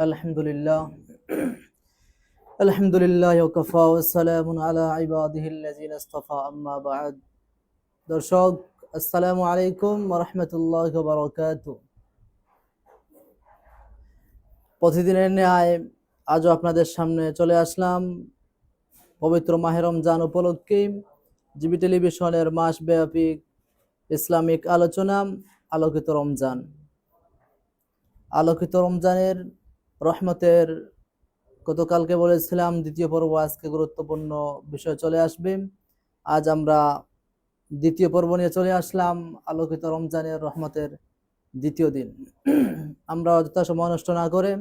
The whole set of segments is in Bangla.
আলহামদুলিল্লাহ আলহামদুলিল্লাহ ওয়াকাফা ওয়া সালামুন আলা ইবাদিহিল্লাযিনা ইসতাফা আম্মা বা'দ। দর্শক, আসসালামু আলাইকুম ওয়া রাহমাতুল্লাহি ওয়া বারাকাতুহু। প্রতিদিনের ন্যায় আজও আপনাদের সামনে চলে আসলাম পবিত্র মাহে রমজান উপলক্ষে জিবি টেলিভিশনের মাসব্যাপী ইসলামিক আলোচনা আলোকিত রমজান। আলোকিত রমজানের রহমতের গতকালকে বলেছিলাম দ্বিতীয় পর্ব আজকে গুরুত্বপূর্ণ বিষয় চলে আসবে। আজ আমরা দ্বিতীয় পর্ব নিয়ে চলে আসলাম, আলোকিত রমজানের রহমতের দ্বিতীয় দিন। আমরা অযথা সময় নষ্ট না করে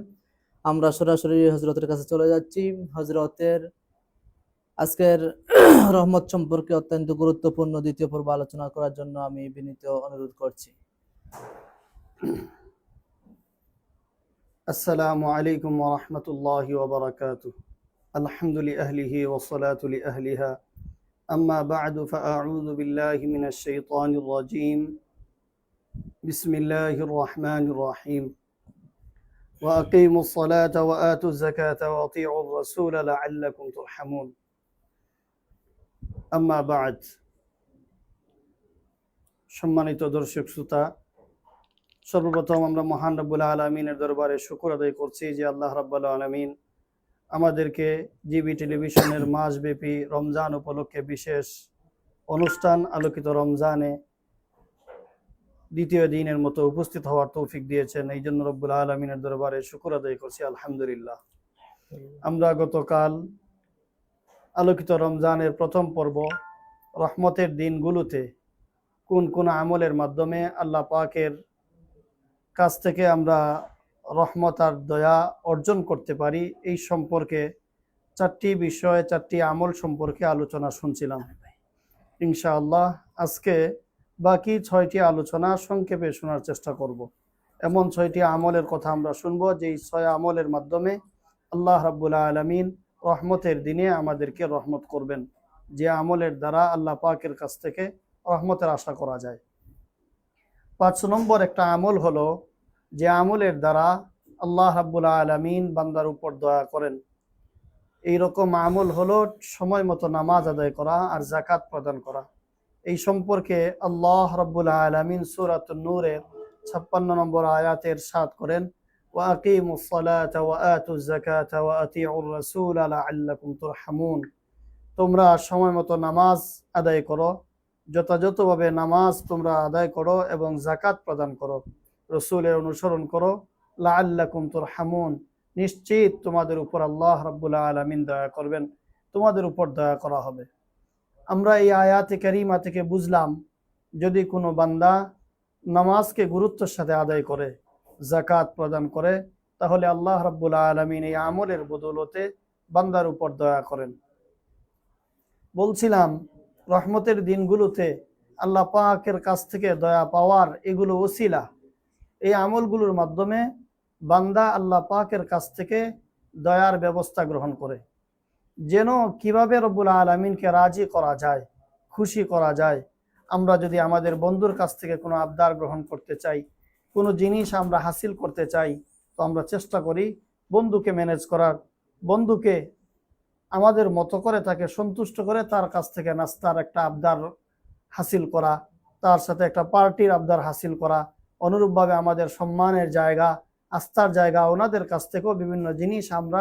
আমরা সরাসরি হজরতের কাছে চলে যাচ্ছি। হজরতের আজকের রহমত সম্পর্কে অত্যন্ত গুরুত্বপূর্ণ দ্বিতীয় পর্ব আলোচনা করার জন্য আমি বিনীত অনুরোধ করছি। السلام عليكم ورحمة الله وبركاته. الحمد لأهله والصلاة لأهلها. أما بعد فأعوذ بالله من الشيطان الرجيم. بسم الله الرحمن الرحيم. وأقيموا الصلاة وآتوا الزكاة وأطيعوا الرسول لعلكم ترحمون. أما بعد. সম্মানিত দর্শক শ্রোতা, সর্বপ্রথম আমরা মহান রব্বুল আলামিনের দরবারে শুকর আদায় করছি যে আল্লাহ রাব্বুল আলামিন আমাদেরকে জিবি টেলিভিশনের মাসব্যাপী রমজান উপলক্ষে বিশেষ অনুষ্ঠান আলোকিত রমজানে দ্বিতীয় দিনের মতো উপস্থিত হওয়ার তৌফিক দিয়েছেন। এই জন্য রব্বুল আলামিনের দরবারে শুকর আদায় করছি, আলহামদুলিল্লাহ। আমরা গতকাল আলোকিত রমজানের প্রথম পর্ব রহমতের দিনগুলোতে কোন কোন আমলের মাধ্যমে আল্লাহ পাকের কাছ থেকে আমরা রহমত আর দয়া অর্জন করতে পারি এই সম্পর্কে চারটি বিষয়, চারটি আমল সম্পর্কে আলোচনা শুনছিলাম। ইনশাআল্লাহ আজকে বাকি 6টি আলোচনা সংক্ষেপে শোনার চেষ্টা করব। এমন 6টি আমলের কথা আমরা শুনব যে 6 আমলের মাধ্যমে আল্লাহ রাব্বুল আলামিন রহমতের দিনে আমাদেরকে রহমত করবেন, যে আমলের দ্বারা আল্লাহ পাকের কাছ থেকে রহমতের আশা করা যায়। 5 নম্বর একটা আমল হলো যে আমলের দ্বারা আল্লাহ রাব্বুল আলামিন বান্দার উপর দয়া করেন। এই রকম আমল হলো সময় মতো নামাজ আদায় করা আর যাকাত প্রদান করা। এই সম্পর্কে আল্লাহ রাব্বুল আলামিন সূরাতুন নূরের 56 নম্বর আয়াতে ইরশাদ করেন, ওয়া আকিমুস সালাতা ওয়া আতুজ যাকাতা ওয়া আতিউর রাসূলা লাআল্লাকুম তুরহামুন। তোমরা সময় মতো নামাজ আদায় করো, যথাযথভাবে নামাজ তোমরা আদায় করো এবং যাকাত প্রদান করো, রসুলের অনুসরণ করো, লাআল্লাকুম তুরহামুন, নিশ্চিত তোমাদের উপর আল্লাহ রাব্বুল আলামিন দয়া করবেন, তোমাদের উপর দয়া করা হবে। আমরা এই আয়াতে কারিমা থেকে বুঝলাম, যদি কোনো বান্দা নামাজকে গুরুত্বের সাথে আদায় করে, যাকাত প্রদান করে, তাহলে আল্লাহ রাব্বুল আলামিন এই আমলের বদৌলতে বান্দার উপর দয়া করেন। বলছিলাম রহমতের দিনগুলোতে আল্লাহ পাকের কাছ থেকে দয়া পাওয়ার এগুলো ওসিলা। এই আমলগুলোর মাধ্যমে বান্দা আল্লাহ পাকের কাছ থেকে দয়ার ব্যবস্থা গ্রহণ করে, যেন কিভাবে রব্বুল আলামিনকে রাজি করা যায়, খুশি করা যায়। আমরা যদি আমাদের বন্ধুর কাছ থেকে কোনো আবদার গ্রহণ করতে চাই, কোনো জিনিস আমরা হাসিল করতে চাই, তো আমরা চেষ্টা করি বন্ধুকে ম্যানেজ করার, বন্ধুকে আমাদের মতো করে তাকে সন্তুষ্ট করে তার কাছ থেকে নাস্তার একটা আবদার হাসিল করা, তার সাথে একটা পার্টির আবদার হাসিল করা। অনুরূপভাবে আমাদের সম্মানের জায়গা, আস্থার জায়গা, ওনাদের কাছ থেকেও বিভিন্ন জিনিস আমরা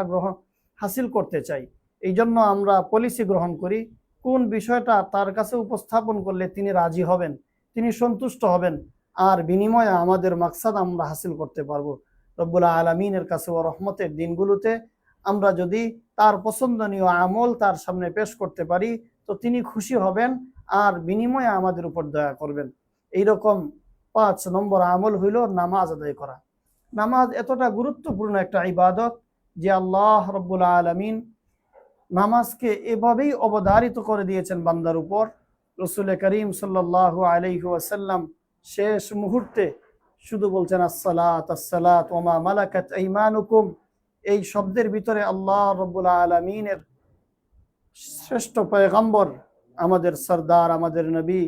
হাসিল করতে চাই। এই জন্য আমরা পলিসি গ্রহণ করি, কোন বিষয়টা তার কাছে উপস্থাপন করলে তিনি রাজি হবেন, তিনি সন্তুষ্ট হবেন, আর বিনিময়ে আমাদের মাকসাদ আমরা হাসিল করতে পারবো। রব্বুল আলামিনের কাছে ও রহমতের দিনগুলোতে আমরা যদি তার পছন্দনীয় আমল তার সামনে পেশ করতে পারি, তো তিনি খুশি হবেন আর বিনিময়ে আমাদের উপর দয়া করবেন। এইরকম 5 নম্বর আমল হইল নামাজ আদায় করা। নামাজ এতটা গুরুত্বপূর্ণ একটা ইবাদত যে আল্লাহ রাব্বুল আলামিন নামাজকে এভাবেই অবধারিত করে দিয়েছেন বান্দার উপর। রাসূল করিম সাল্লাল্লাহু আলাইহি ওয়াসাল্লাম শেষ মুহূর্তে শুধু বলছেন আসসালাত আসসালাত ওয়া মা মালাকাত আইমানুকুম। এই শব্দের ভিতরে আল্লাহ রাব্বুল আলামিনের শ্রেষ্ঠ পয়গম্বর, আমাদের সরদার, আমাদের নবী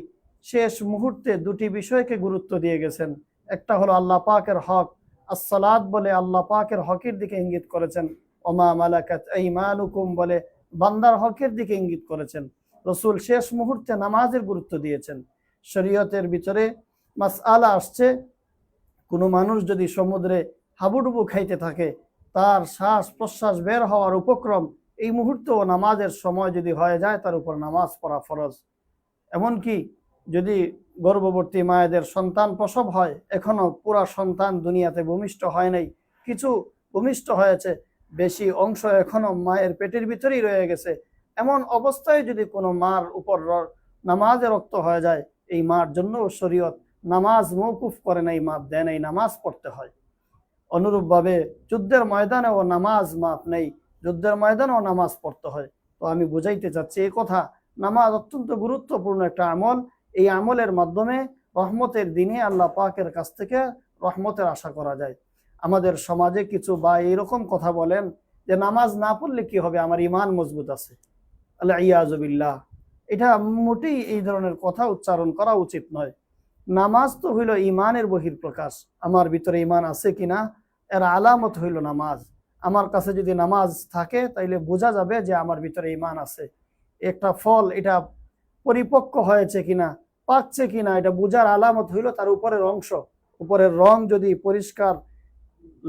শেষ মুহূর্তে 2টি বিষয়কে গুরুত্ব দিয়ে গেছেন। একটা হলো আল্লাহ পাকের হক, আসসালাত বলে আল্লাহ পাকের হকের দিকে ইঙ্গিত করেছেন, ওমা মালাকাত আইমানুকুম বলে বান্দার হকের দিকে ইঙ্গিত করেছেন। রসুল শেষ মুহূর্তে নামাজের গুরুত্ব দিয়েছেন। শরীয়তের ভিতরে মাসআলা আসছে, কোনো মানুষ যদি সমুদ্রে হাবুডুবু খাইতে থাকে, তার শ্বাস প্রশ্বাস বের হওয়ার উপক্রম এই মুহূর্তেও নামাজের সময় যদি হয়ে যায়, তার উপর নামাজ পড়া ফরজ। এমনকি যদি গর্ভবতী মায়েদের সন্তান প্রসব হয়, এখনো পুরা সন্তান দুনিয়াতে ভূমিষ্ঠ হয় নাই, কিছু ভূমিষ্ঠ হয়েছে, বেশি অংশ এখনো মায়ের পেটের ভিতরেই রয়ে গেছে, এমন অবস্থায় যদি কোনো মার উপর নামাজে রক্ত হয়ে যায়, এই মার জন্য শরীয়ত নামাজ মওকুফ করে নাই, মাপ দেয় নাই, নামাজ পড়তে হয়। অনুরূপভাবে যুদ্ধের ময়দানেও নামাজ মাপ নেই, যুদ্ধের ময়দানেও নামাজ পড়তে হয়। তো আমি বুঝাইতে চাচ্ছি এই কথা, নামাজ অত্যন্ত গুরুত্বপূর্ণ একটা আমল। এই আমলের মাধ্যমে রহমতের দিনে আল্লাহ পাকের কাছ থেকে রহমতের আশা করা যায়। আমাদের সমাজে কিছু বা এইরকম কথা বলেন যে নামাজ না পড়লে কি হবে, আমার ইমান মজবুত আছে, আল্লাহ ইয়াজুবিল্লাহ। এটা মোটেই এই ধরনের কথা উচ্চারণ করা উচিত নয়। নামাজ তো হইল ইমানের বহিঃপ্রকাশ। আমার ভিতরে ইমান আছে কিনা এর আলামত হইল নামাজ। আমার কাছে যদি নামাজ থাকে তাইলে বোঝা যাবে যে আমার ভিতরে ইমান আছে। একটা ফল এটা পরিপক্ক হয়েছে কিনা, পাকছে কিনা, এটা বোঝার আলামত হইল তার উপরের অংশ। উপরের রং যদি পরিষ্কার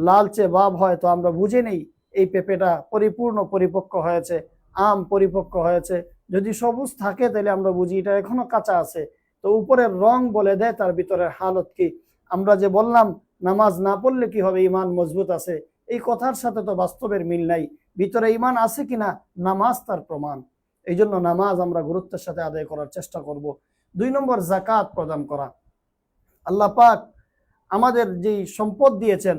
লালচে ভাব হয়, তো আমরা বুঝে নেই এই পেঁপেটা পরিপূর্ণ পরিপক্ক হয়েছে, আম পরিপক্ক হয়েছে। যদি সবুজ থাকে তাহলে আমরা বুঝি এটা এখনো কাঁচা আছে। তো উপরের রং বলে দেয় তার ভিতরের হালত কি। আমরা যে বললাম নামাজ না পড়লে কি হবে, ইমান মজবুত আছে, এই কথার সাথে তো বাস্তবের মিল নাই। ভিতরে ইমান আছে কিনা, নামাজ তার প্রমাণ। এই জন্য নামাজ আমরা গুরুত্বের সাথে আদায় করার চেষ্টা করব। 2 নম্বর, যাকাত প্রদান করা। আল্লাহ পাক আমাদের যে সম্পদ দিয়েছেন,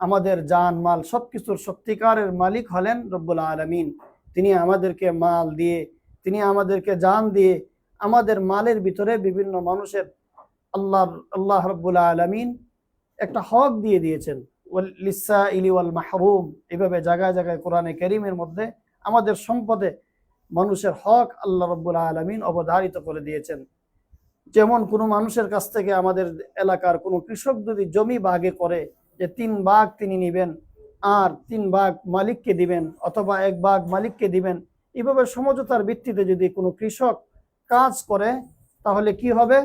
আমাদের জান মাল সবকিছুর সত্যিকারের মালিক হলেন রব্বুল আলামিন। তিনি আমাদেরকে মাল দিয়ে, তিনি আমাদেরকে জান দিয়ে, আমাদের মালের ভিতরে বিভিন্ন মানুষের আল্লাহ রব্বুল আলামিন একটা হক দিয়ে দিয়েছেন, লিসাইলি ওয়াল মাহরুম। এভাবে জায়গায় জায়গায় কোরআনে কারীমের মধ্যে আমাদের সম্পদে মানুষের হক আল্লাহ রব্বুল আলামিন অবধারিত করে দিয়েছেন। যেমন কোনো মানুষের কাছ থেকে আমাদের এলাকার কোনো কৃষক যদি জমি ভাগে করে, যে 3 ভাগ তিনি নেবেন আর 3 ভাগ মালিককে দিবেন, অথবা 1 ভাগ মালিককে দিবেন, এইভাবে সমঝোতার ভিত্তিতে যদি কোনো কৃষক কাজ করে, তাহলে কি হবে?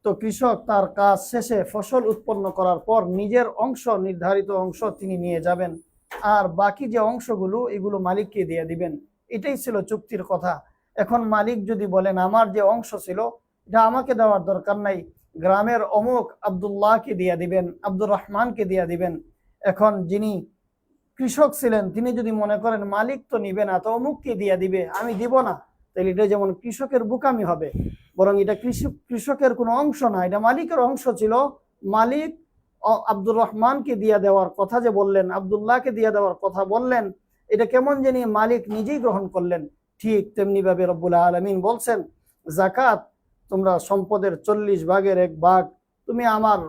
তো কৃষক তার কাজ শেষে ফসল উৎপন্ন করার পর নিজের অংশ, নির্ধারিত অংশ তিনি নিয়ে যাবেন, আর বাকি যে অংশগুলো এগুলো মালিককে দিয়ে দিবেন। এটাই ছিল চুক্তির কথা। এখন মালিক যদি বলেন আমার যে অংশ ছিল এটা আমাকে দেওয়ার দরকার নাই, গ্রামের অমুক আব্দুল্লাহকে দিয়ে দিবেন, আব্দুর রহমানকে দিয়ে দিবেন। এখন যিনি কৃষক ছিলেন তিনি যদি মনে করেন মালিক তো নিবে না, তো অমুককে দিয়ে দিবে, আমি দিব না, তাহলে এটা যেমন কৃষকের বোকামি হবে। বরং এটা কৃষকের কোনো অংশ না, এটা মালিকের অংশ ছিল। মালিক আব্দুর রহমানকে দিয়ে দেওয়ার কথা যে বললেন, আব্দুল্লাহকে দিয়ে দেওয়ার কথা বললেন, এটা কেমন জানি মালিক নিজেই গ্রহণ করলেন। ঠিক তেমনি ভাবে রব্বুল আলামিন বলছেন, যাকাত তোমরা সম্পদের 40 ভাগের 1 ভাগ তুমি আমার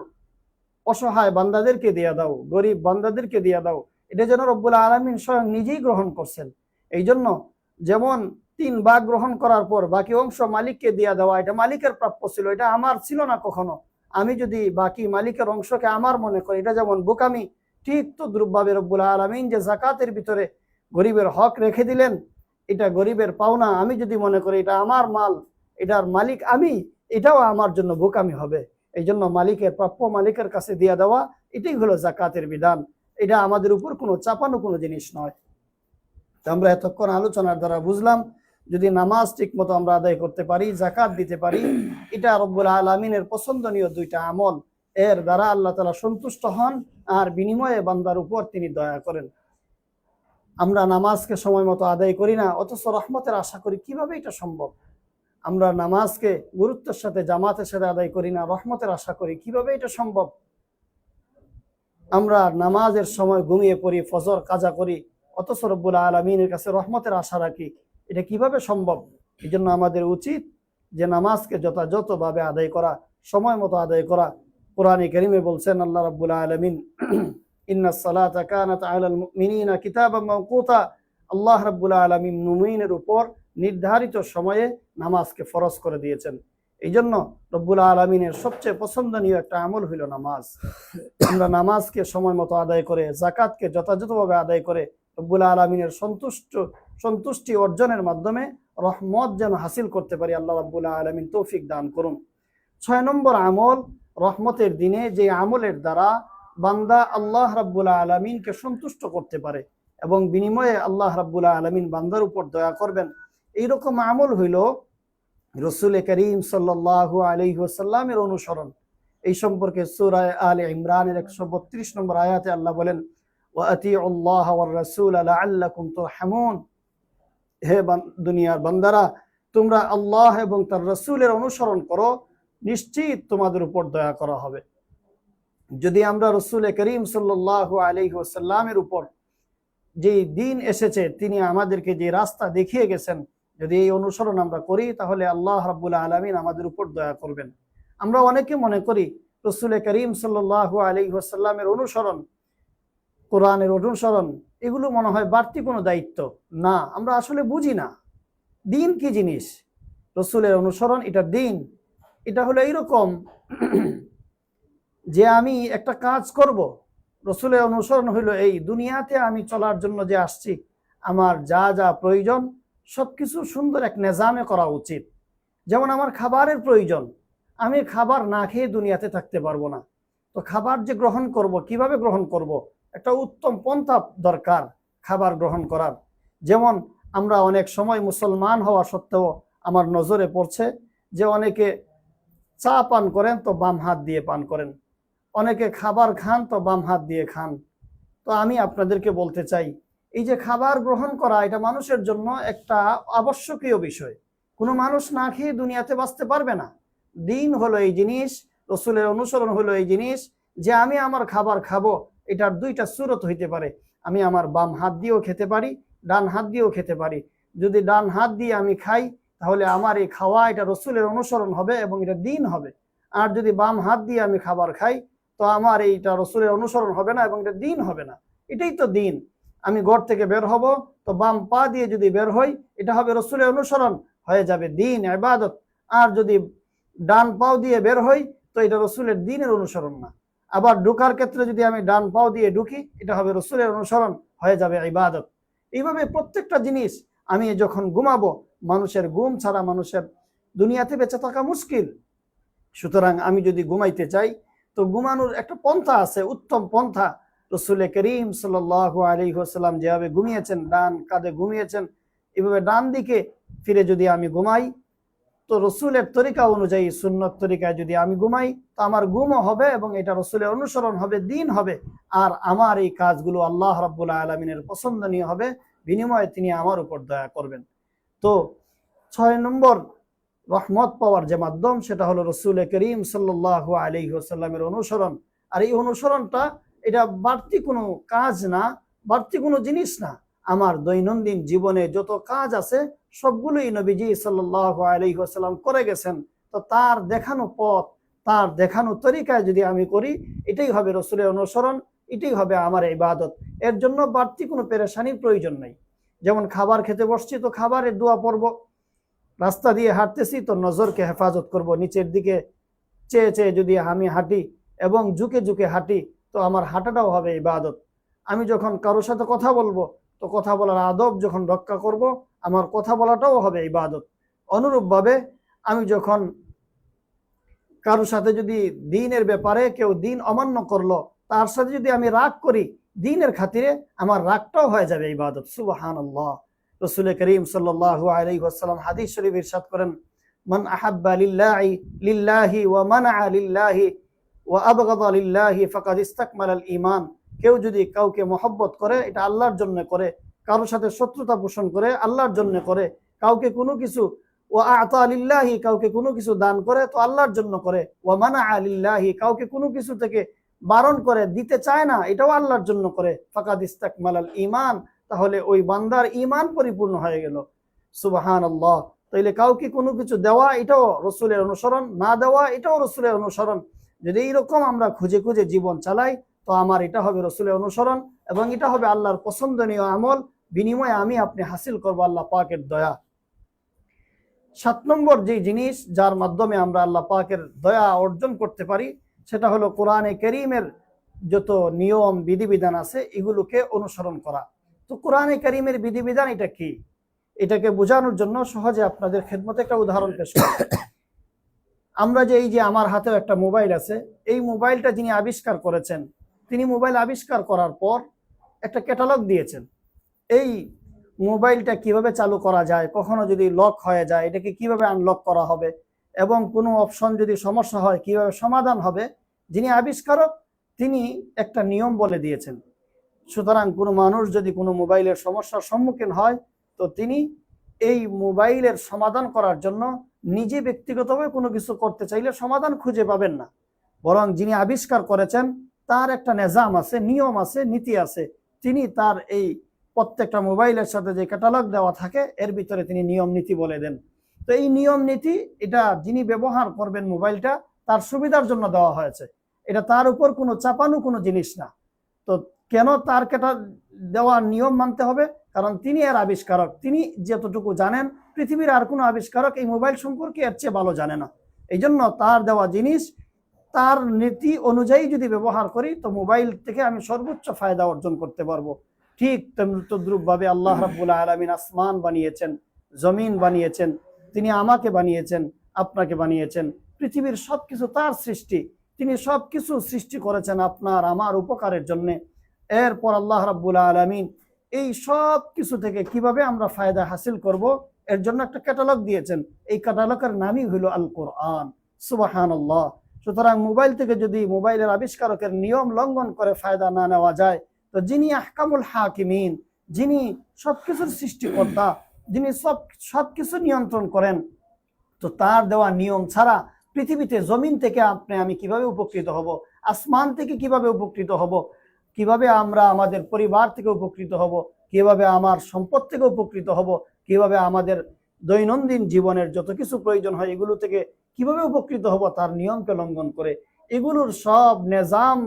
অসহায় বান্দাদেরকে দিয়ে দাও, গরিব বান্দাদেরকে দিয়ে দাও। এটা যেন রব্বুল আলামিন স্বয়ং নিজেই গ্রহণ করছেন। এই জন্য যেমন 3 ভাগ গ্রহণ করার পর বাকি অংশ মালিককে দিয়ে দেওয়া, এটা মালিকের প্রাপ্য ছিল, এটা আমার ছিল না কখনো। আমি যদি বাকি মালিকের অংশকে আমার মনে করি, এটা যেমন বোকামি, ঠিক তো দ্রুপভাবে রব্বুল আলামিন যে যাকাতের ভিতরে গরিবের হক রেখে দিলেন, এটা গরিবের পাওনা, আমি যদি মনে করি এটা আমার মাল, এটার মালিক আমি, এটাও আমার জন্য বোকামি হবে। এই জন্য মালিকের প্রাপ্য মালিকের কাছে দিয়ে দেওয়া, এটাই হলো যাকাতের বিধান। এটা আমাদের উপর কোনো চাপানো কোনো জিনিস নয়। আমরা এতক্ষণ আলোচনার দ্বারা বুঝলাম, যদি নামাজ ঠিক মতো আমরা আদায় করতে পারি, যাকাত দিতে পারি, এটা রব্বুল আলামিনের পছন্দনীয় 2টা আমল। এর দ্বারা আল্লাহ তাআলা সন্তুষ্ট হন আর বিনিময়ে বান্দার উপর তিনি দয়া করেন। আমরা নামাজকে সময় মতো আদায় করি না, অথচ রহমতের আশা করি, কিভাবে এটা সম্ভব? আমরা নামাজকে গুরুত্বের সাথে জামাতের সাথে আদায় করি না, রহমতের আশা করি, কিভাবে এটা সম্ভব? আমরা নামাজের সময় ঘুমিয়ে পড়ি, ফজর কাজা করি, অথচ রব্বুল আলামিনের কাছে রহমতের আশা রাখি, এটা কিভাবে সম্ভব? এই জন্য আমাদের উচিত যে নামাজকে যথাযথভাবে আদায় করা, সময় মতো আদায় করা। কোরআনে কারীমে বলছেন আল্লাহ রাব্বুল আলামিন, ইন্নাস সালাতা কানাত আলাল মুমিনিনা কিতাবাম মাওকুতা। আল্লাহ রাব্বুল আলামিন মুমিনের উপর নির্ধারিত সময়ে নামাজকে ফরজ করে দিয়েছেন। এই জন্য রব্বুল আলমিনের সবচেয়ে পছন্দনীয় একটা আমল হইল নামাজ। আমরা নামাজকে সময় মতো আদায় করে, জাকাতকে যথাযথভাবে আদায় করে রব্বুল আলমিনের সন্তুষ্টি অর্জনের মাধ্যমে রহমত যেন হাসিল করতে পারি। আল্লাহ রাব্বুল আলামিন তৌফিক দান করুন। 6 নম্বর আমল, রহমতের দিনে যে আমলের দ্বারা বান্দা আল্লাহ রাব্বুল আলামিনকে সন্তুষ্ট করতে পারে এবং বিনিময়ে আল্লাহ রাব্বুল আলামিন বান্দার উপর দয়া করবেন, এইরকম আমল হইল রসুল করিম সাল্লাল্লাহু আলাইহি ওয়াসাল্লামের অনুসরণ। এই সম্পর্কে সূরা আলে ইমরানের 132 নম্বর আয়াতে আল্লাহ বলেন, ওয়া আতিউল্লাহ ওয়ার রাসূল লাআল্লাকুম তুরহামুন। হে দুনিয়ার বান্দারা, তোমরা আল্লাহ এবং তার রাসূলের অনুসরণ করো, নিশ্চিত তোমাদের উপর দয়া করা হবে। যদি আমরা রসুল করিম সাল্লাল্লাহু আলাইহি ওয়াসাল্লামের উপর যে দিন এসেছে, তিনি আমাদেরকে যে রাস্তা দেখিয়ে গেছেন, যদি এই অনুসরণ আমরা করি তাহলে আল্লাহ রাব্বুল আলামিন আমাদের উপর দয়া করবেন। আমরা অনেকে মনে করি রসুল করিম সাল্লাল্লাহু আলাইহি ওয়াসাল্লামের অনুসরণ, কোরআনের অনুসরণ, এগুলো মনে হয় বাড়তি কোনো দায়িত্ব। না, আমরা আসলে বুঝি না দিন কি জিনিস। রসুলের অনুসরণ এটা দিন। এটা হলো এইরকম যে আমি একটা কাজ করব, রসুলের অনুসরণ হইল এই দুনিয়াতে আমি চলার জন্য যে আসছি, আমার যা যা প্রয়োজন সবকিছু সুন্দর এক নিজামে করা উচিত। যেমন আমার খাবারের প্রয়োজন, আমি খাবার না খেয়ে দুনিয়াতে থাকতে পারবো না। তো খাবার যে গ্রহণ করব, কিভাবে গ্রহণ করব, একটা উত্তম পন্থা দরকার খাবার গ্রহণ করার। যেমন আমরা অনেক সময় মুসলমান হওয়া সত্ত্বেও আমার নজরে পড়ছে যে অনেকে চা পান করেন তো বাম হাত দিয়ে পান করেন, অনেকে খাবার খান তো বাম হাত দিয়ে খান। তো আমি আপনাদেরকে বলতে চাই, এই যে খাবার গ্রহণ করা, এটা মানুষের জন্য একটা আবশ্যকীয় বিষয়। কোনো মানুষ না খেয়ে দুনিয়াতে বাঁচতে পারবে না। দিন হলো এই জিনিস, রসুলের অনুসরণ হলো এই জিনিস যে আমি আমার খাবার খাবো, এটার দুইটা সূরত হইতে পারে। আমি আমার বাম হাত দিয়েও খেতে পারি, ডান হাত দিয়েও খেতে পারি। যদি ডান হাত দিয়ে আমি খাই তাহলে আমার এই খাওয়া এটা রসুলের অনুসরণ হবে এবং এটা দিন হবে। আর যদি বাম হাত দিয়ে আমি খাবার খাই তো আমার এইটা রসুলের অনুসরণ হবে না এবং এটা দিন হবে না। এটাই তো দিন। আমি ঘর থেকে বের হব তো বাম পা দিয়ে যদি বের হই, এটা হবে রসুলের অনুসরণ, হয়ে যাবে দিন, ইবাদত। আর যদি ডান পাও দিয়ে বের হই তো এটা রসুলের দিনের অনুসরণ না। আবার ঢুকার ক্ষেত্রে যদি আমি ডান পাও দিয়ে ঢুকি, এটা হবে রসুলের অনুসরণ, হয়ে যাবে ইবাদত। এইভাবে প্রত্যেকটা জিনিস। আমি যখন ঘুমাবো, মানুষের ঘুম ছাড়া মানুষের দুনিয়াতে বেঁচে থাকা মুশকিল। সুতরাং আমি যদি ঘুমাইতে চাই তো ঘুমানোর একটা পন্থা আছে, উত্তম পন্থা। রসুল করিম সাল্লাল্লাহু আলাইহি ওয়াসাল্লাম যেভাবে ঘুমিয়েছেন, ডান কাঁধে ঘুমিয়েছেন, এভাবে ডান দিকে ফিরে যদি আমি ঘুমাই তো রসুলের তরিকা অনুযায়ী, সুন্নত তরিকায় যদি আমি ঘুমাই তো আমার ঘুমও হবে এবং এটা রসুলের অনুসরণ হবে, দিন হবে। আর আমার এই কাজগুলো আল্লাহ রাব্বুল আলামিনের পছন্দনীয় হবে, বিনিময়ে তিনি আমার উপর দয়া করবেন। তো 6 নম্বর রহমত পাওয়ার যে মাধ্যম, সেটা হলো রসুল করিম সাল্লাল্লাহু আলাইহি ওয়াসাল্লামের অনুসরণ। আর এই অনুসরণটা এটা বাড়তি কোনো কাজ না, বাড়তি কোনো জিনিস না। আমার দৈনন্দিন জীবনে যত কাজ আছে সবগুলোই নবীজি সাল্লাল্লাহু আলাইহি ওয়াসাল্লাম করে গেছেন। তো তার দেখানো পথ, তার দেখানো তরিকায় যদি আমি করি, এটাই হবে রসুলের অনুসরণ, এটাই হবে আমার ইবাদত। এর জন্য বাড়তি কোনো পেরেশানির প্রয়োজন নেই। যেমন খাবার খেতে বসছি তো খাবারের দোয়া পড়ব, রাস্তা দিয়ে হাঁটতেছি তো নজরকে হেফাজত করব, নিচের দিকে চেয়ে চেয়ে যদি আমি হাঁটি এবং ঝুঁকে ঝুঁকে হাঁটি তো আমার হাঁটাটাও হবে ইবাদত। আমি যখন কারোর সাথে কথা বলবো তো কথা বলার আদব যখন রক্ষা করব, আমার কথা বলাটাও হবে ইবাদত। অনুরূপভাবে আমি যখন কারোর সাথে যদি দিনের ব্যাপারে কেউ দিন অমান্য করলো, তার সাথে যদি আমি রাগ করি দিনের খাতিরে, আমার রাগটাও হয়ে যাবে ইবাদত। সুবহানাল্লাহ। রসুল করিম সাল্লাল্লাহু আলাইহি ওয়াসাল্লাম হাদিস শরীফ ইরশাদ করেন, মান আহাব্বা লিল্লাহি ওয়া মানআ লিল্লাহি ওয়া আবগাদা লিল্লাহি ফাকাদ ইসতাকমালাল ঈমান। কেউ যদি কাউকে মহব্বত করে, এটা আল্লাহর জন্য করে, কারোর সাথে শত্রুতা পোষণ করে আল্লাহর জন্য করে, কাউকে কোনো কিছু ওয়া আতা লিল্লাহি, কাউকে কোনো কিছু দান করে তো আল্লাহর জন্য করে, ওয়া মানআ লিল্লাহি, কাউকে কোনো কিছু থেকে বারণ করে, দিতে চায় না, এটাও আল্লাহর জন্য করে, ফাকাদ ইসতাকমালাল ঈমান, তাহলে ওই বান্দার ঈমান পরিপূর্ণ হয়ে গেল। সুবহানাল্লাহ। তাইলে কাউকে কোনো কিছু দেওয়া এটাও রসুলের অনুসরণ, না দেওয়া এটাও রসুলের অনুসরণ। যদি এইরকম আমরা খুঁজে খুঁজে জীবন চালাই তো আমার এটা হবে রসুলের অনুসরণ এবং এটা হবে আল্লাহর পছন্দনীয় আমল, বিনিময়ে আমি আপনি হাসিল করবো আল্লাহ পাকের দয়া। 7 নম্বর যে জিনিস যার মাধ্যমে আমরা আল্লাহ পাকের দয়া অর্জন করতে পারি সেটা হলো কোরআনে কারীমের যত নিয়ম বিধিবিধান আছে এগুলোকে অনুসরণ করা। তো কোরআনে কারীমের বিধিবিধান এটা কি, এটাকে বোঝানোর জন্য সহজে আপনাদের খেদমতে একটা উদাহরণ পেশ করি। আমরা যে এই যে আমার হাতেও একটা মোবাইল আছে, এই মোবাইলটা যিনি আবিষ্কার করেছেন তিনি মোবাইল আবিষ্কার করার পর একটা ক্যাটালগ দিয়েছেন। এই মোবাইলটা কিভাবে চালু করা যায়, কখনো যদি লক হয়ে যায় এটাকে কিভাবে আনলক করা হবে, এবং কোনো অপশন যদি সমস্যা হয় কিভাবে সমাধান হবে, যিনি আবিষ্কারক তিনি একটা নিয়ম বলে দিয়েছেন। সুতরাং কোনো মানুষ যদি কোনো মোবাইলের সমস্যার সম্মুখীন হয় তো তিনি এই মোবাইলের সমাধান করার জন্য নিজে ব্যক্তিগতভাবে কোনো কিছু করতে চাইলে সমাধান খুঁজে পাবেন না, বরং যিনি আবিষ্কার করেছেন তার একটা নিজাম আছে, নিয়ম আছে, নীতি আছে। তিনি তার এই প্রত্যেকটা মোবাইলের সাথে যে ক্যাটালগ দেওয়া থাকে এর ভিতরে তিনি নিয়ম নীতি বলে দেন। তো এই নিয়ম নীতি এটা যিনি ব্যবহার করবেন মোবাইলটা তার সুবিধার জন্য দেওয়া হয়েছে, এটা তার উপর কোনো চাপানো কোনো জিনিস না। তো কেন তার দেওয়া নিয়ম মানতে হবে? কারণ তিনি এর আবিষ্কারক, তিনি যতটুকু জানেন পৃথিবীর আর কোনো আবিষ্কারক এই মোবাইল সম্পর্কে এর চেয়ে ভালো জানে না। এই জন্য তার দেওয়া জিনিস তার নীতি অনুযায়ী যদি ব্যবহার করি তো মোবাইল থেকে আমি সর্বোচ্চ ফায়দা অর্জন করতে পারবো। ঠিক তদ্রুপ ভাবে আল্লাহ রাব্বুল আলামিন আসমান বানিয়েছেন, জমিন বানিয়েছেন, তিনি আমাকে বানিয়েছেন, আপনাকে বানিয়েছেন, পৃথিবীর সবকিছু তার সৃষ্টি, তিনি সবকিছু সৃষ্টি করেছেন আপনার আমার উপকারের জন্য। এরপর আল্লাহ রাব্বুল আলামিন এই সব কিছু থেকে কিভাবে আমরা ফায়দা হাসিল করব এর জন্য একটা ক্যাটালগ দিয়েছেন। এই ক্যাটালগের নামই হলো আল কোরআন। সুবহানাল্লাহ। সুতরাং মোবাইল থেকে যদি মোবাইলের আবিষ্কারকের নিয়ম লঙ্ঘন করে ফায়দা না নেওয়া যায় তো যিনি আহকামুল হাকিমিন, যিনি সবকিছুর সৃষ্টিকর্তা, যিনি সবকিছু নিয়ন্ত্রণ করেন, তো তার দেওয়া নিয়ম ছাড়া পৃথিবীতে জমিন থেকে আমি কিভাবে উপকৃত হব, আসমান থেকে কিভাবে উপকৃত হব, কিভাবে আমরা আমাদের পরিবার থেকে উপকৃত হব, কিভাবে আমার সম্পদ থেকে উপকৃত হব, কিভাবে আমাদের দৈনন্দিন জীবনের যত কিছু প্রয়োজন হয় এগুলো থেকে কিভাবে উপকৃত হব তার নিয়মকে লঙ্ঘন করে, এগুলোর সব নিজাম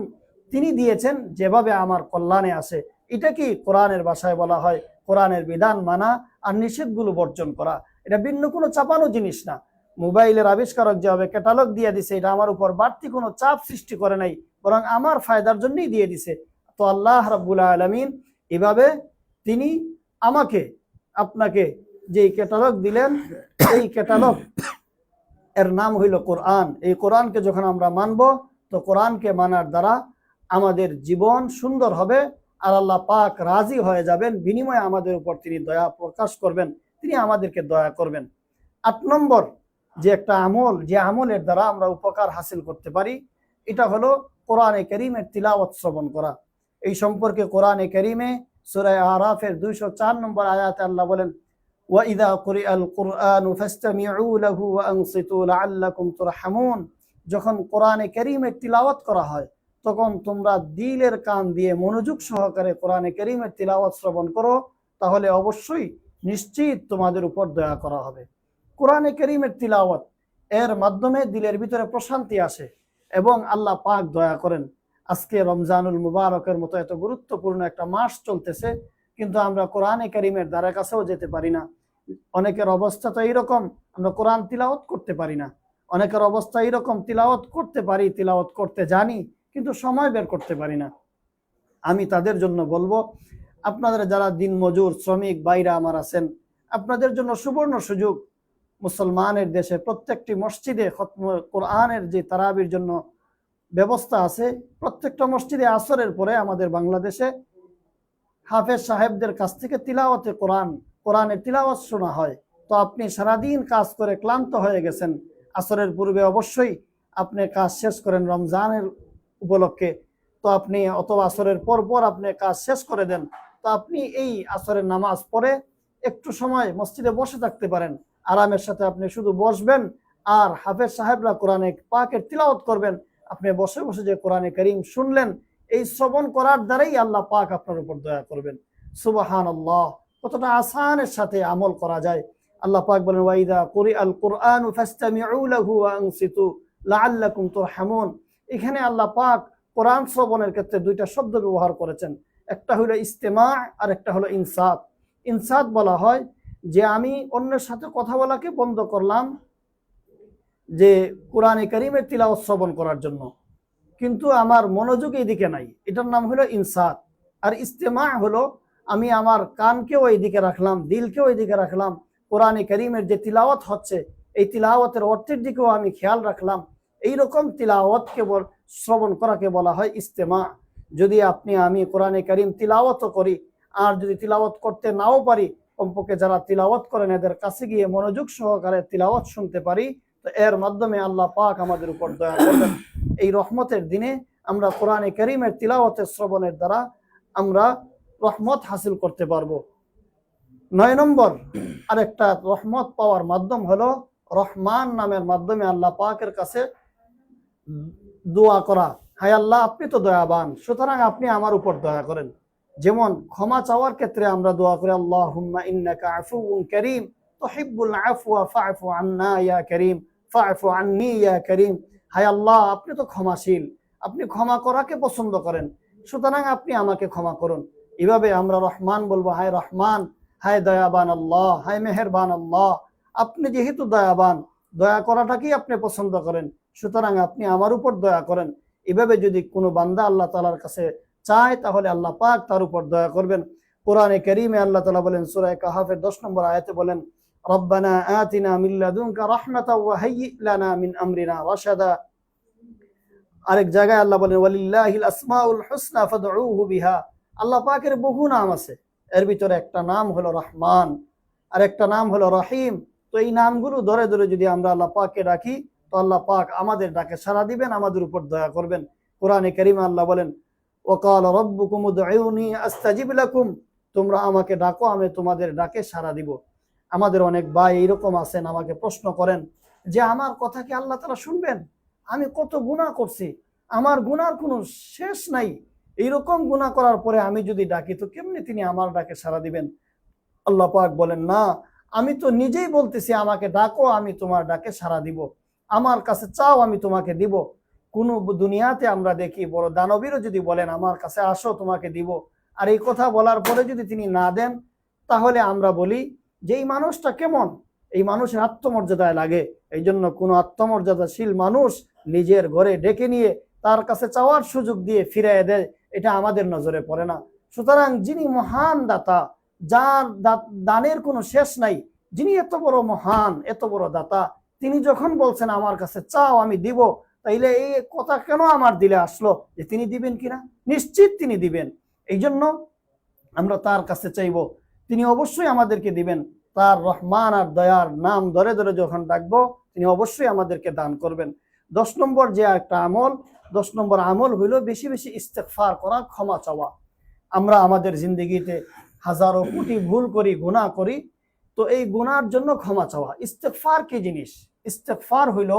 তিনি দিয়েছেন যেভাবে আমার কল্যাণে আসে। এটা কি কোরআনের ভাষায় বলা হয় কোরআনের বিধান মানা আর নিষেধগুলো বর্জন করা। এটা ভিন্ন কোনো চাপানো জিনিস না। মোবাইলের আবিষ্কারক যেভাবে ক্যাটালগ দিয়ে দিছে এটা আমার উপর বাড়তি কোনো চাপ সৃষ্টি করে নাই, বরং আমার ফায়দার জন্যই দিয়ে দিছে। তো আল্লাহ রাব্বুল আলামিন এভাবে তিনি আমাকে আপনাকে যে ক্যাটালগ দিলেন এই ক্যাটালগ এর নাম হইল কোরআন। এই কোরআনকে যখন আমরা মানব তো কোরআনকে মানার দ্বারা আমাদের জীবন সুন্দর হবে আর আল্লাহ পাক রাজি হয়ে যাবেন, বিনিময়ে আমাদের উপর তিনি দয়া প্রকাশ করবেন, তিনি আমাদেরকে দয়া করবেন। 8 নম্বর যে একটা আমল, যে আমলের দ্বারা আমরা উপকার হাসিল করতে পারি এটা হলো কোরআনে কারীমের তিলাওয়াত শ্রবণ করা। এই সম্পর্কে কোরআনে কারীমে সূরা আরাফের 204 নম্বর আয়াতে আল্লাহ বলেন ওয়াইদা কুরিআল কুরআনু ফাসতামিউ লাহু ওয়া আনসিতু লাআল্লাকুম তুরহামুন। যখন কোরআনে কারীমের তিলাওয়াত করা হয় তখন তোমরা দিলের কান দিয়ে মনোযোগ সহকারে কোরআনে কারীমের তিলাওয়াত শ্রবণ করো, তাহলে অবশ্যই নিশ্চিত তোমাদের উপর দয়া করা হবে। কোরআনে কারীমের তিলাওয়াত এর মাধ্যমে দিলের ভিতরে প্রশান্তি আসে এবং আল্লাহ পাক দয়া করেন। আজকে রমজানুল মুবারকের মতো এত গুরুত্বপূর্ণ একটা মাস চলতেছে কিন্তু আমরা কোরআনে কারীমের দ্বারা কাছেও যেতে পারি না। অনেকের অবস্থা তো এইরকম, আমরা কোরআন তিলাওয়াত করতে পারি না। অনেকের অবস্থা এইরকম, তিলাওয়াত করতে পারি, তিলাওয়াত করতে জানি কিন্তু সময় বের করতে পারি না। আমি তাদের জন্য বলবো আপনাদের যারা দিন মজুর শ্রমিক ভাইরা আমার আছেন আপনাদের জন্য সুবর্ণ সুযোগ। মুসলমানের দেশে প্রত্যেকটি মসজিদে কোরআনের যে তারাবির জন্য ব্যবস্থা আছে, প্রত্যেকটা মসজিদে আসরের পরে আমাদের বাংলাদেশে হাফেজ সাহেবদের কাছ থেকে তিলাওয়াতে কোরআনের তিলাওয়াত শোনা হয়। তো আপনি সারাদিন কাজ করে ক্লান্ত হয়ে গেছেন, আসরের পূর্বে অবশ্যই আপনি কাজ শেষ করেন রমজানের উপলক্ষে, তো আপনি অথবা আসরের পর আপনি কাজ শেষ করে দেন, তো আপনি এই আসরের নামাজ পড়ে একটু সময় মসজিদে বসে থাকতে পারেন। আরামের সাথে আপনি শুধু বসবেন আর হাফেজ সাহেবরা কোরআনে পাকের তিলাওয়াত করবেন, আপনি বসে বসে যে কোরআনে কারীম শুনলেন এই শ্রবণ করার দ্বারাই আল্লাহ পাক আপনার উপর দয়া করবেন। সুবহানাল্লাহ, কতটা আসানের সাথে আমল করা যায়। আল্লাহ পাক বলেন ওয়াইদা কুরিআল কুরআনু ফাসতামিউ লাহু ওয়া আনসিতু লাআল্লাকুম তুরহামুন। এখানে আল্লাহ পাক কোরআন শ্রবণের ক্ষেত্রে দুইটা শব্দ ব্যবহার করেছেন, একটা হলো ইস্তেমা আর একটা হলো ইনসাত। ইনসাত বলা হয় যে আমি অন্যের সাথে কথা বলাকে বন্ধ করলাম যে কোরআনে কারিমের তিলাওয়াত শ্রবণ করার জন্য, কিন্তু আমার মনোযোগ এইদিকে নাই, এটার নাম হলো ইনসাত। আর ইস্তেমা হলো আমি আমার কানকেও এইদিকে রাখলাম, দিলকেও এইদিকে রাখলাম, কোরআনে কারিমের যে তিলাওয়াত হচ্ছে এই তিলাওয়াতের অর্থের দিকেও আমি খেয়াল রাখলাম। এইরকম তিলাওয়াতকে শ্রবণ করাকে বলা হয় ইস্তেমা। যদি আমি কোরআনে কারিম তিলাওয়াতও করি, আর যদি তিলাওয়াত করতে নাও পারি, কমপক্ষে যারা তিলাওয়াত করেন এদের কাছে গিয়ে মনোযোগ সহকারে তিলাওয়াত শুনতে পারি, তো এর মাধ্যমে আল্লাহ পাক আমাদের উপর দয়া করবেন। এই রহমতের দিনে আমরা কোরআনে কারিমের তিলাওয়াতের শ্রবণের দ্বারা আমরা রহমত হাসিল করতে পারবো। 9 নম্বর আরেকটা রহমত পাওয়ার মাধ্যম হলো রহমান নামের মাধ্যমে আল্লাহ পাকের কাছে দোয়া করা। হায় আল্লাহ, আপনি তো দয়াবান, সুতরাং আপনি আমার উপর দয়া করেন। যেমন ক্ষমা চাওয়ার ক্ষেত্রে আমরা দোয়া করি আল্লাহুম্মা ইন্নাকা আফুউন কারীম তুহিব্বুল আফওয়া ফা'ফু আন্না ইয়া কারীম ফা'ফু আন্নী ইয়া কারীম। হায় আল্লাহ, আপনি তো ক্ষমাশীল, আপনি ক্ষমা করাকে পছন্দ করেন, সুতরাং আপনি আমাকে ক্ষমা করুন। এভাবে আমরা রহমান বলবো, হায় রহমান, হায় দয়াবান আল্লাহ, হায় মেহেরবান আল্লাহ, আপনি যেহেতু দয়াবান, দয়া করাটাকেই আপনি পছন্দ করেন, সুতরাং আপনি আমার উপর দয়া করেন। এভাবে যদি কোনো বান্দা আল্লাহ তাআলার কাছে চায়, তাহলে আল্লাহ পাক তার উপর দয়া করবেন। কোরআনে কারীমে আল্লাহ তাআলা বলেন, সূরা কাহাফের 10 নম্বর আয়াতে বলেন, রব্বানা আতিনা মিন লাদুনকা রাহমাতাও ওয়া হাইয়্যি লানা মিন আমরিনা রাশাদা। আরেক জায়গায় আল্লাহ বলেন, ওয়ালিল্লাহিল আসমাউল হুসনা ফাদউহু বিহা। আল্লাহ পাকের বহু নাম আছে, এর ভিতরে একটা নাম হলো রহমান, আর একটা নাম হলো রহিম। তো এই নামগুলো ধরে ধরে যদি আমরা আল্লাহ পাককে ডাকি, তো আল্লাহ পাক আমাদের ডাকে সাড়া দিবেন, আমাদের উপর দয়া করবেন। কোরআনে কারীমে আল্লাহ বলেন, ওয়াকালা রাব্বুকুম উদউনি আস্তাজিব লাকুম, তোমরা আমাকে ডাকো, আমি তোমাদের ডাকে সাড়া দিব। আমাদের অনেক ভাই এইরকম আছেন, আমাকে প্রশ্ন করেন যে আমার কথা কি আল্লাহ তাআলা শুনবেন? আমি কত গুনাহ করছি, আমার গুনার কোনো শেষ নাই, এইরকম গুনাহ করার পরে আমি যদি ডাকি, তো কেমনি তিনি আমার ডাকে সাড়া দিবেন? আল্লাহ পাক বলেন, না, আমি তো নিজেই বলতেছি আমাকে ডাকো, আমি তোমার ডাকে সাড়া দিব, আমার কাছে চাও, আমি তোমাকে দিব। কোন দুনিয়াতে আমরা দেখি বড় দানবীরও যদি বলেন আমার কাছে আসো তোমাকে দিব, আর এই কথা বলার পরে যদি তিনি না দেন, তাহলে আমরা বলি যে এই মানুষটা কেমন, এই মানুষের আত্মমর্যাদায় লাগে। এই জন্য কোনো আত্মমর্যাদাশীল মানুষ নিজের ঘরে ডেকে নিয়ে তার কাছে চাওয়ার সুযোগ দিয়ে ফিরিয়ে দেয়, এটা আমাদের নজরে পড়ে না। সুতরাং যিনি মহান দাতা, যার দানের কোনো শেষ নাই, যিনি এত বড় মহান, এত বড় দাতা, তিনি যখন বলছেন আমার কাছে চাও আমি দিব, তাইলে এই কথা কেন আমার দিলে আসলো যে তিনি দিবেন কিনা? নিশ্চিত তিনি দিবেন। এই জন্য আমরা তার কাছে চাইব, তিনি অবশ্যই আমাদেরকে দিবেন। তার রহমান আর দয়ার নাম ধরে ধরে যখন ডাকবো, তিনি অবশ্যই আমাদেরকে দান করবেন। 10 নম্বর যে একটা আমল, 10 নম্বর আমল হইল বেশি বেশি ইস্তেগফার করা, ক্ষমা চাওয়া। আমরা আমাদের জিন্দগিতে হাজারো কোটি ভুল করি, গুনাহ করি, তো এই গুনার জন্য ক্ষমা চাওয়া। ইস্তেগফার কি জিনিস? ইস্তেগফার হইল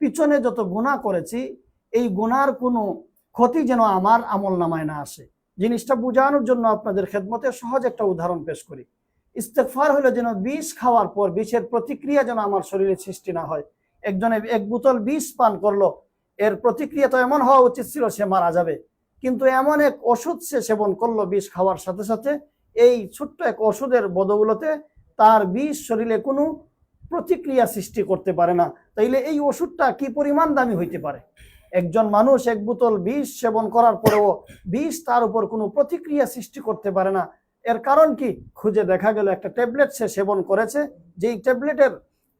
পিছনে যত গুনাহ করেছি, এই গুনার কোনো ক্ষতি যেন আমার আমল নামায় না আসে। জিনিসটা বোঝানোর জন্য আপনাদের খেদমতে সহজ একটা উদাহরণ পেশ করি। ইস্তেগফার হলো যেন বিষ খাওয়ার পর বিষের প্রতিক্রিয়া যেন আমার শরীরে সৃষ্টি না হয়। একজনে 1 বোতল বিষ পান করলো, এর প্রতিক্রিয়া তো এমন হওয়া উচিত ছিল সে মারা যাবে, কিন্তু এমন এক ওষুধ সে সেবন করলো, বিষ খাওয়ার সাথে সাথে এই ছোট্ট এক ওষুধের বদৌলতে তার বিষ শরীরে কোনো প্রতিক্রিয়া সৃষ্টি করতে পারে না। তাইলে এই ওষুধটা কি পরিমাণ দামি হইতে পারে? একজন মানুষ 1 বোতল বিষ সেবন করার পরেও বিষ তার উপর কোনো প্রতিক্রিয়া সৃষ্টি করতে পারে না। এর কারণ কি? খুঁজে দেখা গেল একটা ট্যাবলেট সে সেবন করেছে, যেই ট্যাবলেটের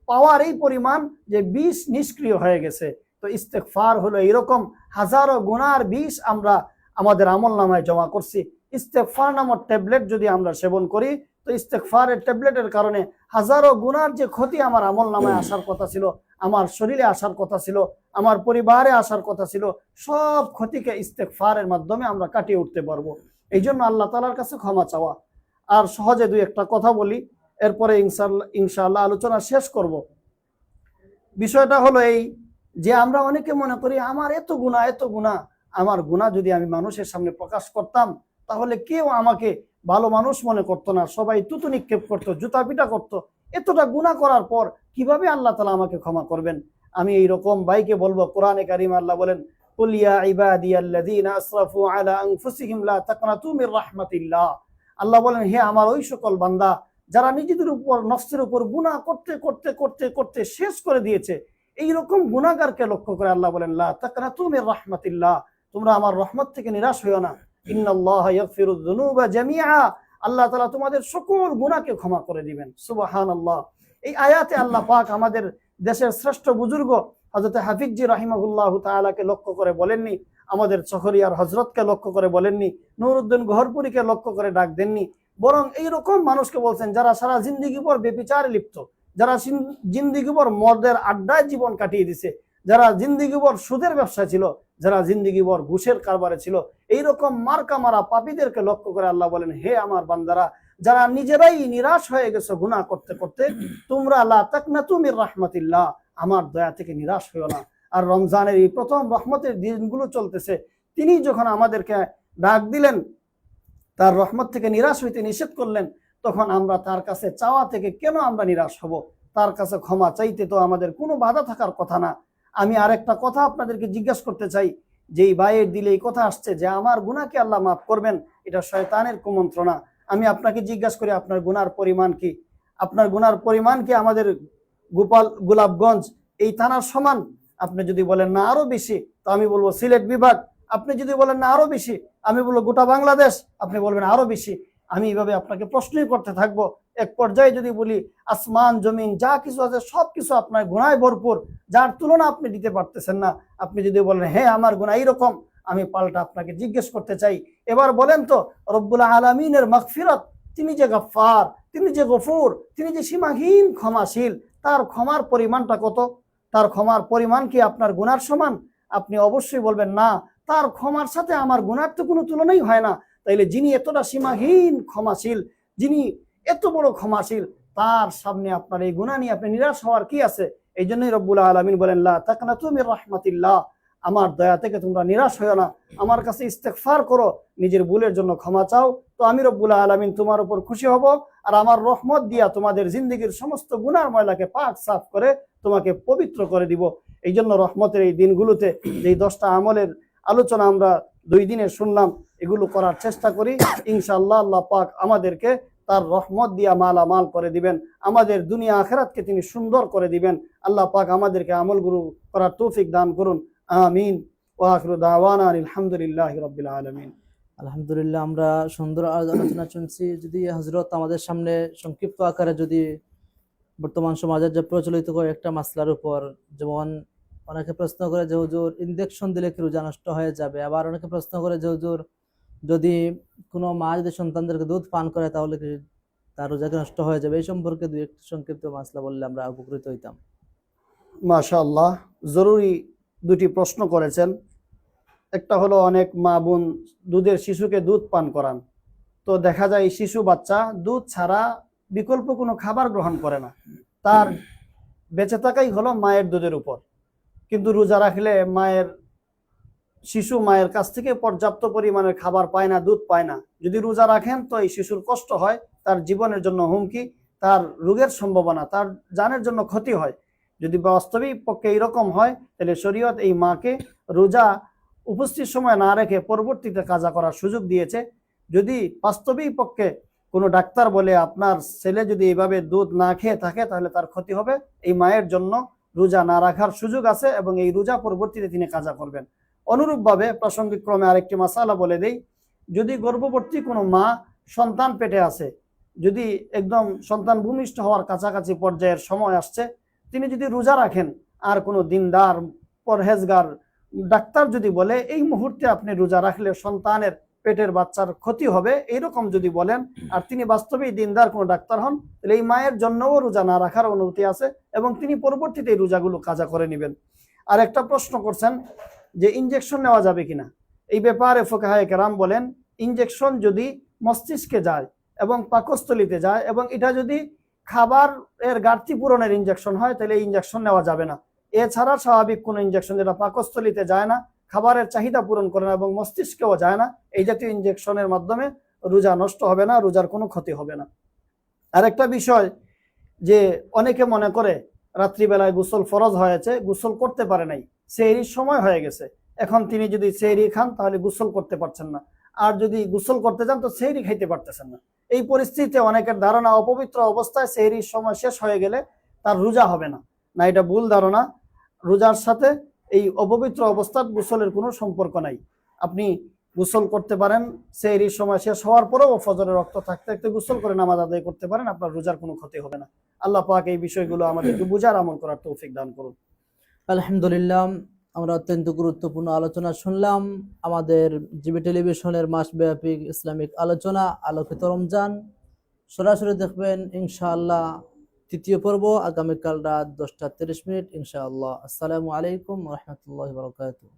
পাওয়ার এই পরিমাণ যে বিষ নিষ্ক্রিয় হয়ে গেছে। তো ইস্তেগফার হলো এরকম হাজারো গুনার বিষ আমরা আমাদের আমল নামায় জমা করছি। ইস্তেগফার নামক ট্যাবলেট যদি আমরা সেবন করি, তো ইস্তেগফারের ট্যাবলেটের কারণে হাজারো গুনার যে ক্ষতি আমার আমল নামায় আসার কথা ছিল, আমার শরীরে আসার কথা ছিল, আমার পরিবারে আসার কথা ছিল, সব ক্ষতিকে ইস্তেগফারের মাধ্যমে আমরা কাটিয়ে উঠতে পারবো। এই জন্য আল্লাহ তাআলার কাছে ক্ষমা চাওয়া। আর সহজে 2-1টা কথা বলি, এরপরে ইনশাআল্লাহ আলোচনা শেষ করব। বিষয়টা হলো এই যে আমরা অনেকে মনে করি আমার এত গুনাহ, আমার গুনাহ যদি আমি মানুষের সামনে প্রকাশ করতাম, তাহলে কেউ আমাকে ভালো মানুষ মনে করতো না, সবাই তুতু নিক্ষেপ করতো, জুতা পিটা করতো। এতটা গুনাহ করার পর কিভাবে আল্লাহ তাআলা আমাকে ক্ষমা করবেন? আমি এইরকম ভাইকে বলবো, কোরআনে কারীম আল্লাহ বলেন, কুল ইয়া ইবাদিয়াল্লাযীনা আসরাফু আলা আনফুসিহিম লা তাকনাতু মির রাহমাতিল্লাহ। আল্লাহ বলেন, হে আমার ওই সকল বান্দা যারা নিজেদের উপর নফসের উপর গুনাহ করতে করতে করতে করতে শেষ করে দিয়েছে, এইরকম গুনাহগারকে লক্ষ্য করে আল্লাহ বলেন লা তাকনাতু মির রাহমাতিল্লাহ, তোমরা আমার রহমত থেকে নিরাশ হইও না। ইন্নাল্লাহা ইয়াগফিরুয যুনুবা জামিআ, আল্লাহ তাআলা তোমাদের সকল গুনাহকে ক্ষমা করে দিবেন। সুবহানাল্লাহ। এই আয়াতে আল্লাহ পাক আমাদের দেশের শ্রেষ্ঠ বুজুর্গ হযরত হাফিজজি রাহিমাহুল্লাহু তাআলাকে লক্ষ্য করে বলেননি, আমাদের চকরিয়ার হযরতকে লক্ষ্য করে বলেননি, নুরউদ্দিন গহরপুরীকে লক্ষ্য করে ডাক দেননি, বরং এইরকম মানুষকে বলছেন যারা সারা জিন্দেগি ভর বেবিচারে লিপ্ত, যারা জিন্দেগি ভর মদের আড্ডায় জীবন কাটিয়ে দিছে, যারা জিন্দেগি ভর সুদের ব্যবসায় ছিল, যারা জিন্দেগি ভর ঘুষের কারবারে ছিল, এইরকম মার্কা মারা পাপীদেরকে লক্ষ্য করে আল্লাহ বলেন, হে আমার বান্দারা, যারা নিজেরাই নিরাশ হয়ে গেছো গুনাহ করতে করতে, তোমরা লা তাকনাতু মির রাহমাতিল্লাহ, আমার দয়া থেকে নিরাশ হইও না। আর রমজানের এই প্রথম রহমতের দিনগুলো চলতেছে, তিনি যখন আমাদেরকে ডাক দিলেন, তার রহমত থেকে নিরাশ হইতে নিষেধ করলেন, তখন আমরা তার কাছে চাওয়া থেকে কেন আমরা নিরাশ হব? তার কাছে ক্ষমা চাইতে তো আমাদের কোনো বাধা থাকার কথা না। আমি আরেকটা কথা আপনাদেরকে জিজ্ঞাসা করতে চাই, যেই ভাইয়ের দিলে এই কথা আসছে যে আমার গুনাহকে আল্লাহ মাফ করবেন, এটা শয়তানের কুমন্ত্রণা। আমি আপনাকে জিজ্ঞাসা করি, আপনার গুনার পরিমাণ কি? আপনার গুনার পরিমাণ কি আমাদের গোলাপগঞ্জ এই থানার সমান? আপনি যদি বলেন না আরো বেশি, তো আমি বলবো সিলেট বিভাগ। আপনি যদি বলেন না আরো বেশি, আমি বলবো গোটা বাংলাদেশ। আপনি বলবেন আরো বেশি। আমি এইভাবে আপনাকে প্রশ্নই করতে থাকবো। এক পর্যায়ে যদি বলি আসমান জমিন যা কিছু আছে সবকিছু আপনার গুনায় ভরপুর, যার তুলনা আপনি দিতে পারতেছেন না। আপনি যদি বলেন হ্যাঁ আমার গুনাহ এইরকম, আমি পাল্টা আপনাকে জিজ্ঞেস করতে চাই, এবার বলেন তো রব্বুল আলামিনের মাগফিরাত, তিনি যে গফফার, তিনি যে গফুর, তিনি যে সীমাহীন ক্ষমাশীল, তার ক্ষমার পরিমাণটা কত? তার ক্ষমার পরিমাণ কি আপনার গুনার সমান? আপনি অবশ্যই বলবেন না, তার ক্ষমার সাথে আমার গুনার তো কোনো তুলনাই হয় না। তাইলে যিনি এতটা সীমাহীন ক্ষমাশীল, যিনি এত বড় ক্ষমাশীল, তার সামনে আপনার এই গুনাহ নিয়ে আপনি নিরাশ হওয়ার কি আছে? এই জন্যই রব্বুল আলামিন বলেন লা তাকনাতু মির রাহমাতিল্লাহ, আমার দয়া থেকে তোমরা নিরাশ হয়ো না, আমার কাছে ইস্তেগফার করো, নিজের ভুলের জন্য ক্ষমা চাও, তো আমি রব্বুল আলামিন তোমার উপর খুশি হব, আর আমার রহমত দিয়া তোমাদের জিন্দেগির সমস্ত গুনার ময়লাকে পাক সাফ করে তোমাকে পবিত্র করে দিব। এই জন্য রহমতের এই দিনগুলোতে যেই 10টা আমলের আলোচনা আমরা 2 দিনে শুনলাম, এগুলো করার চেষ্টা করি। ইনশাআল্লাহ আল্লাহ পাক আমাদেরকে তার রহমত দিয়া মালামাল করে দিবেন, আমাদের দুনিয়া আখিরাতকে তিনি সুন্দর করে দিবেন। আল্লাহ পাক আমাদেরকে আমলগুলো করার তৌফিক দান করুন। আমিন। ওয়া আখিরু দাওয়ানা আলহামদুলিল্লাহি রাব্বিল আলামিন। আলহামদুলিল্লাহ, আমরা সুন্দর আলোচনা শুনছি। যদি হযরত আমাদের সামনে সংক্ষিপ্ত আকারে যদি বর্তমান সমাজের যে প্রচলিত কয়েকটা মাসলার উপর, যেমন অনেকে প্রশ্ন করে যে হুজুর ইনজেকশন দিলে কি রোজা নষ্ট হয়ে যাবে, আবার অনেকে প্রশ্ন করে যে হুজুর যদি কোনো মা যদি সন্তানদেরকে দুধ পান করে তাহলে কি তার রোজা কি নষ্ট হয়ে যাবে, এই সম্পর্কে দুই একটি সংক্ষিপ্ত মাসলা বললে আমরা উপকৃত হইতাম। মাশাআল্লাহ, জরুরি 2টি প্রশ্ন করেছেন। একটা হলো অনেক মা বোন দুধের শিশুকে দুধ পান করান, তো দেখা যায় শিশু বাচ্চা দুধ ছাড়া বিকল্প কোনো খাবার গ্রহণ করে না, তার বেঁচে থাকাই হলো মায়ের দুধের উপর। কিন্তু রোজা রাখলে শিশু মায়ের কাছ থেকে পর্যাপ্ত পরিমাণের খাবার পায় না, দুধ পায় না। যদি রোজা রাখেন তো এই শিশুর কষ্ট হয়, তার জীবনের জন্য হুমকি, তার রোগের সম্ভাবনা, তার জানের জন্য ক্ষতি হয়। যদি বাস্তবিক পক্ষে এইরকম হয়, তাহলে শরীয়ত এই মাকে রোজা উপস্থিত সময় না রেখে পরবর্তীতে কাজা করার সুযোগ দিয়েছে। যদি বাস্তবিক পক্ষে কোনো ডাক্তার বলে আপনার ছেলে যদি এইভাবে দুধ না খেয়ে থাকে তাহলে তার ক্ষতি হবে, এই মায়ের জন্য রোজা না রাখার সুযোগ আছে এবং এই রোজা পরবর্তীতে তিনি কাজা করবেন। অনুরূপভাবে প্রাসঙ্গিক ক্রমে আরেকটি মাসালা বলে দেই, যদি গর্ভবতী কোনো মা সন্তান পেটে আছে, যদি একদম সন্তান ভূমিষ্ঠ হওয়ার কাছাকাছি পর্যায়ের সময় আসছে, তিনি যদি রোজা রাখেন, আর কোনো দিনদার পরহেজগার ডাক্তার যদি বলে এই মুহূর্তে আপনি রোজা রাখলে সন্তানের পেটের বাচ্চার ক্ষতি হবে, এইরকম যদি বলেন, আর তিনি বাস্তবেই দিনদার কোনো ডাক্তার হন, তাহলে এই মায়ের জন্যও রোজা না রাখার অনুমতি আছে এবং তিনি পরবর্তীতে এই রোজাগুলো কাজা করে নেবেন। আর একটা প্রশ্ন করছেন যে ইনজেকশন নেওয়া যাবে কিনা, এই ব্যাপারে ফুকাহায়ে কেরাম বলেন ইনজেকশন যদি মস্তিষ্কে যায় এবং পাকস্থলিতে যায় এবং এটা যদি খাবারের ঘাটতি পূরণের ইনজেকশন হয় তাহলে ইনজেকশন নেওয়া যাবে না। এছাড়া স্বাভাবিক কোনো ইনজেকশন যেটা পাকস্থলিতে যায় না, খাবারের চাহিদা পূরণ করে না এবং মস্তিষ্কেও যায় না, এই জাতীয় ইনজেকশনের মাধ্যমে রোজা নষ্ট হবে না, রোজার কোনো ক্ষতি হবে না। আরেকটা বিষয় যে অনেকে মনে করে রাত্রিবেলায় গোসল ফরজ হয়েছে, গোসল করতে পারে নাই, সেহরির সময় হয়ে গেছে, এখন তিনি যদি সেহরি খান তাহলে গোসল করতে পারছেন না, আর যদি গোসল করতে যান তো সেহরি খাইতে পারতেছেন না। এই পরিস্থিতিতে অনেকের ধারণা অপবিত্র অবস্থায় সেহরির সময় শেষ হয়ে গেলে তার রোজা হবে না। না, এটা ভুল ধারণা। রোজার সাথে এই অপবিত্র অবস্থার গোসলের কোনো সম্পর্ক নাই। আপনি গোসল করতে পারেন, সেহরির সময় শেষ হওয়ার পরেও ফজরের রক্ত থাকতে থাকতে গোসল করে নামাজ আদায় করতে পারেন, আপনার রোজার কোনো ক্ষতি হবে না। আল্লাহ পাক এই বিষয়গুলো আমাদেরকে বুঝার আমল করার তৌফিক দান করুন। আলহামদুলিল্লাহ, আমরা অত্যন্ত গুরুত্বপূর্ণ আলোচনা শুনলাম। আমাদের জিবি টেলিভিশনের মাসব্যাপী ইসলামিক আলোচনা আলোকিত রমজান সরাসরি দেখবেন ইনশাআল্লাহ। তৃতীয় পর্ব আগামীকাল রাত 10টা 30 ইনশাআল্লাহ। আসসালামু আলাইকুম ওয়া রাহমাতুল্লাহি ওয়া বারাকাতুহু।